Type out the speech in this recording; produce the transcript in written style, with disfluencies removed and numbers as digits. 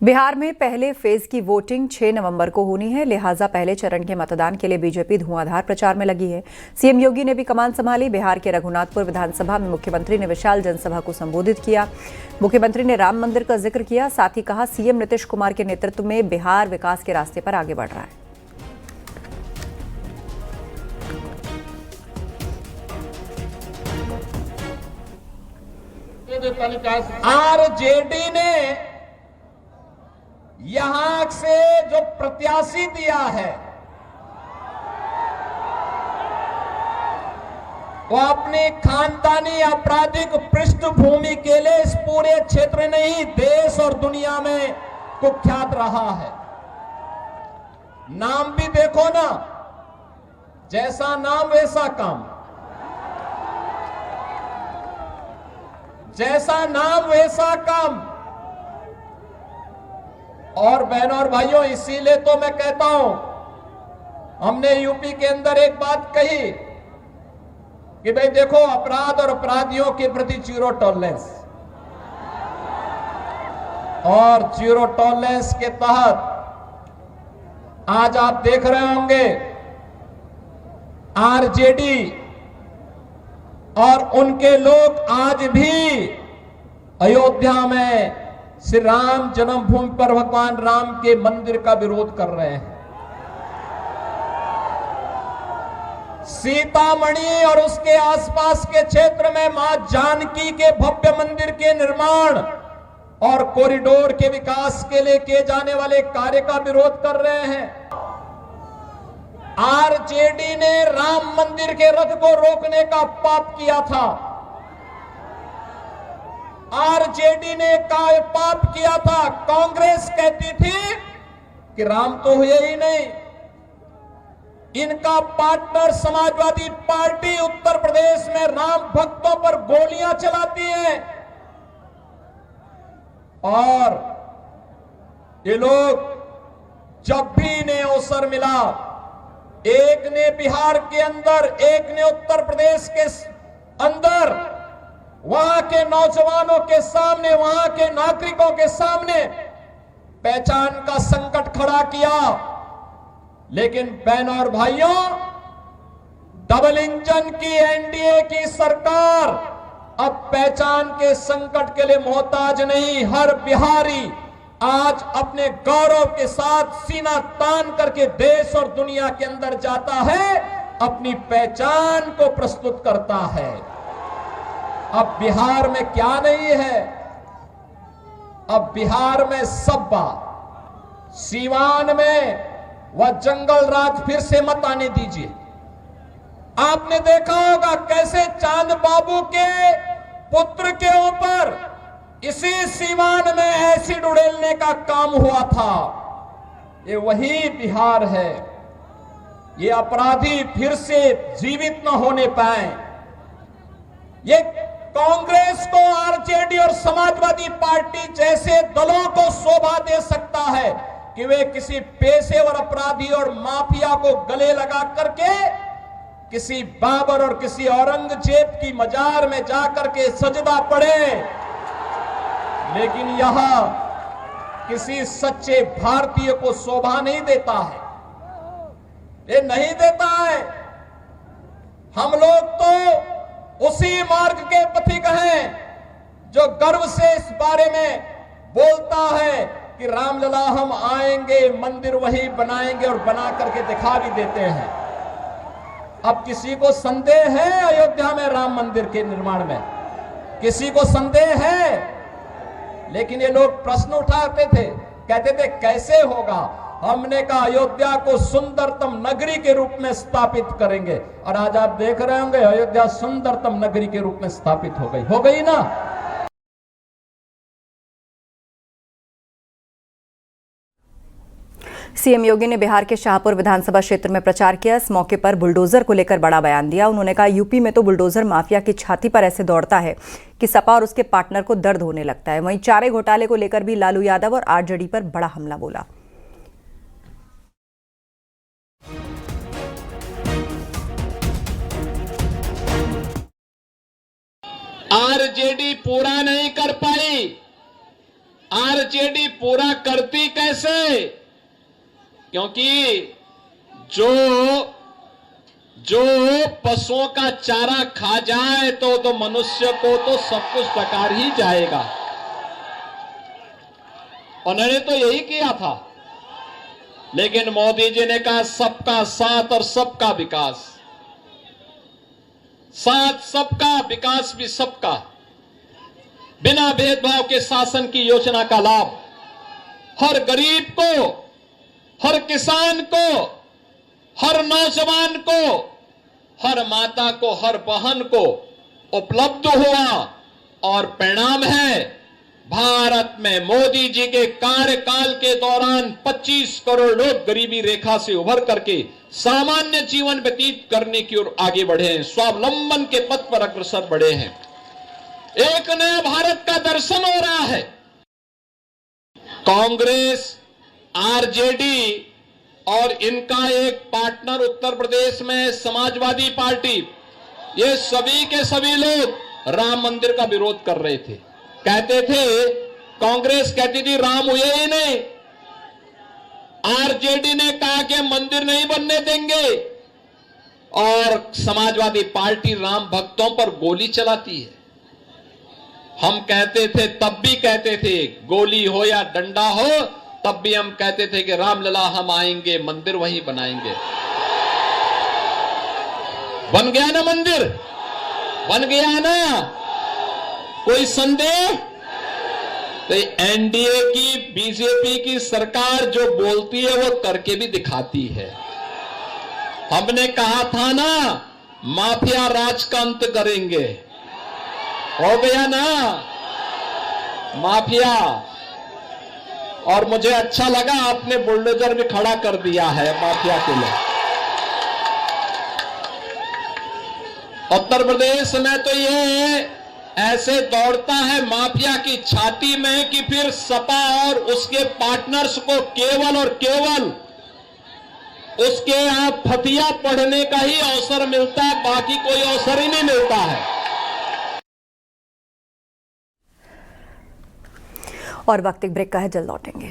बिहार में पहले फेज की वोटिंग 6 नवंबर को होनी है, लिहाजा पहले चरण के मतदान के लिए बीजेपी धुआंधार प्रचार में लगी है। सीएम योगी ने भी कमान संभाली। बिहार के रघुनाथपुर विधानसभा में मुख्यमंत्री ने विशाल जनसभा को संबोधित किया। मुख्यमंत्री ने राम मंदिर का जिक्र किया, साथ ही कहा सीएम नीतीश कुमार के नेतृत्व में बिहार विकास के रास्ते पर आगे बढ़ रहा है। आरजेडी ने यहां से जो प्रत्याशी दिया है वो अपनी खानदानी आपराधिक पृष्ठभूमि के लिए इस पूरे क्षेत्र नहीं, देश और दुनिया में कुख्यात रहा है। नाम भी देखो ना, जैसा नाम वैसा काम, जैसा नाम वैसा काम। और बहनों और भाइयों, इसीलिए तो मैं कहता हूं, हमने यूपी के अंदर एक बात कही कि भाई देखो, अपराध और अपराधियों के प्रति जीरो टॉलरेंस, और जीरो टॉलरेंस के तहत आज आप देख रहे होंगे आरजेडी और उनके लोग आज भी अयोध्या में श्री राम जन्मभूमि पर भगवान राम के मंदिर का विरोध कर रहे हैं। सीतामढ़ी और उसके आसपास के क्षेत्र में मां जानकी के भव्य मंदिर के निर्माण और कॉरिडोर के विकास के लिए किए जाने वाले कार्य का विरोध कर रहे हैं। आरजेडी ने राम मंदिर के रथ को रोकने का पाप किया था। आरजेडी ने पाप किया था। कांग्रेस कहती थी कि राम तो हुए ही नहीं। इनका पार्टनर समाजवादी पार्टी उत्तर प्रदेश में राम भक्तों पर गोलियां चलाती है, और ये लोग जब भी इन्हें अवसर मिला, एक ने बिहार के अंदर, एक ने उत्तर प्रदेश के अंदर, वहां के नौजवानों के सामने, वहां के नागरिकों के सामने पहचान का संकट खड़ा किया। लेकिन बहनों और भाइयों, डबल इंजन की एनडीए की सरकार अब पहचान के संकट के लिए मोहताज नहीं। हर बिहारी आज अपने गौरव के साथ सीना तान करके देश और दुनिया के अंदर जाता है, अपनी पहचान को प्रस्तुत करता है। अब बिहार में क्या नहीं है? अब बिहार में सब बात, सीवान में वह जंगल राज फिर से मत आने दीजिए। आपने देखा होगा कैसे चांद बाबू के पुत्र के ऊपर इसी सीवान में एसिड उड़ेलने का काम हुआ था। ये वही बिहार है। ये अपराधी फिर से जीवित न होने पाए। ये कांग्रेस को, आरजेडी और समाजवादी पार्टी जैसे दलों को शोभा दे सकता है कि वे किसी पेशेवर अपराधी और माफिया को गले लगा करके किसी बाबर और किसी औरंगजेब की मजार में जाकर के सजदा पड़े, लेकिन यहां किसी सच्चे भारतीय को शोभा नहीं देता है। ये नहीं देता है। हम लोग तो उसी मार्ग के पथिक हैं जो गर्व से इस बारे में बोलता है कि रामलला हम आएंगे, मंदिर वही बनाएंगे, और बना करके दिखा भी देते हैं। अब किसी को संदेह है अयोध्या में राम मंदिर के निर्माण में? किसी को संदेह है? लेकिन ये लोग प्रश्न उठाते थे, कहते थे कैसे होगा? हमने कहा अयोध्या को सुंदरतम नगरी के रूप में स्थापित करेंगे, और आज आप देख रहे होंगे अयोध्या सुंदरतम नगरी के रूप में स्थापित हो गई ना। सीएम योगी ने बिहार के शाहपुर विधानसभा क्षेत्र में प्रचार किया। इस मौके पर बुलडोजर को लेकर बड़ा बयान दिया। उन्होंने कहा यूपी में तो बुलडोजर माफिया की छाती पर ऐसे दौड़ता है कि सपा और उसके पार्टनर को दर्द होने लगता है। वहीं चारे घोटाले को लेकर भी लालू यादव और आरजेडी पर बड़ा हमला बोला। आरजेडी पूरा नहीं कर पाई, आरजेडी पूरा करती कैसे? क्योंकि जो पशुओं का चारा खा जाए तो मनुष्य को तो सब कुछ टकार ही जाएगा। उन्होंने तो यही किया था, लेकिन मोदी जी ने कहा सबका साथ और सबका विकास। साथ सबका, विकास भी सबका। बिना भेदभाव के शासन की योजना का लाभ हर गरीब को, हर किसान को, हर नौजवान को, हर माता को, हर बहन को उपलब्ध हुआ। और परिणाम है, भारत में मोदी जी के कार्यकाल के दौरान 25 करोड़ लोग गरीबी रेखा से उभर करके सामान्य जीवन व्यतीत करने की ओर आगे बढ़े हैं, स्वावलंबन के पथ पर अग्रसर बढ़े हैं। एक नया भारत का दर्शन हो रहा है। कांग्रेस, आरजेडी और इनका एक पार्टनर उत्तर प्रदेश में समाजवादी पार्टी, ये सभी के सभी लोग राम मंदिर का विरोध कर रहे थे। कहते थे, कांग्रेस कहती थी राम हुए ही नहीं, आरजेडी ने कहा कि मंदिर नहीं बनने देंगे, और समाजवादी पार्टी राम भक्तों पर गोली चलाती है। हम कहते थे, तब भी कहते थे, गोली हो या डंडा हो, तब भी हम कहते थे कि रामलला हम आएंगे, मंदिर वहीं बनाएंगे। बन गया ना मंदिर? बन गया ना? कोई संदेह? तो एनडीए की, बीजेपी की सरकार जो बोलती है वो करके भी दिखाती है। हमने कहा था ना, माफिया राज का अंत करेंगे, हो गया ना माफिया। और मुझे अच्छा लगा आपने बुलडोजर भी खड़ा कर दिया है माफिया के लिए। उत्तर प्रदेश में तो ये ऐसे दौड़ता है माफिया की छाती में कि फिर सपा और उसके पार्टनर्स को केवल और केवल उसके यहां फतिया पढ़ने का ही अवसर मिलता है, बाकी कोई अवसर ही नहीं मिलता है। और वक्त एक ब्रेक का है, जल्द लौटेंगे।